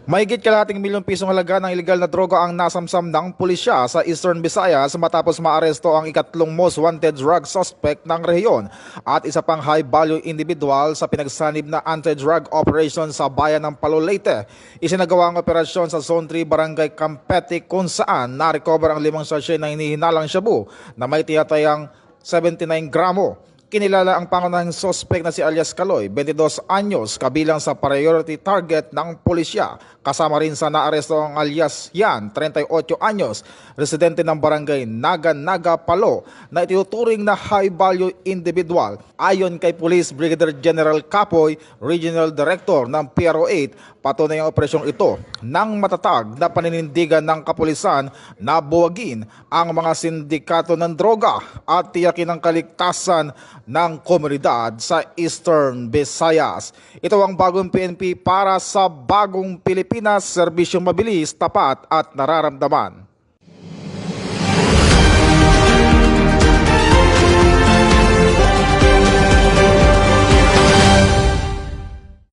Mahigit kalahating milyong pisong halaga ng ilegal na droga ang nasamsam ng pulisya sa Eastern Visayas matapos maaresto ang ikatlong most wanted drug suspect ng rehiyon at isa pang high-value individual sa pinagsanib na anti-drug operation sa bayan ng Palo, Leyte. Isinagawa ang operasyon sa Zone 3 Barangay Campete kung saan na-recover ang 5 sachet na hinihinalang shabu na may tiyatayang 79 gramo. Kinilala ang pangunahing sospek na si alias Kaloy, 22 anyos, kabilang sa priority target ng pulisya. Kasama rin sa naaresto ang alias Yan, 38 anyos, residente ng barangay Naga-Naga, Palo, na itinuturing na high-value individual. Ayon kay Police Brigadier General Capoy, Regional Director ng PRO8, patunay ang operasyong ito ng matatag na paninindigan ng kapulisan na buwagin ang mga sindikato ng droga at tiyakin ang kaligtasan ng komunidad sa Eastern Visayas. Ito ang bagong PNP para sa bagong Pilipinas, serbisyong mabilis, tapat at nararamdaman.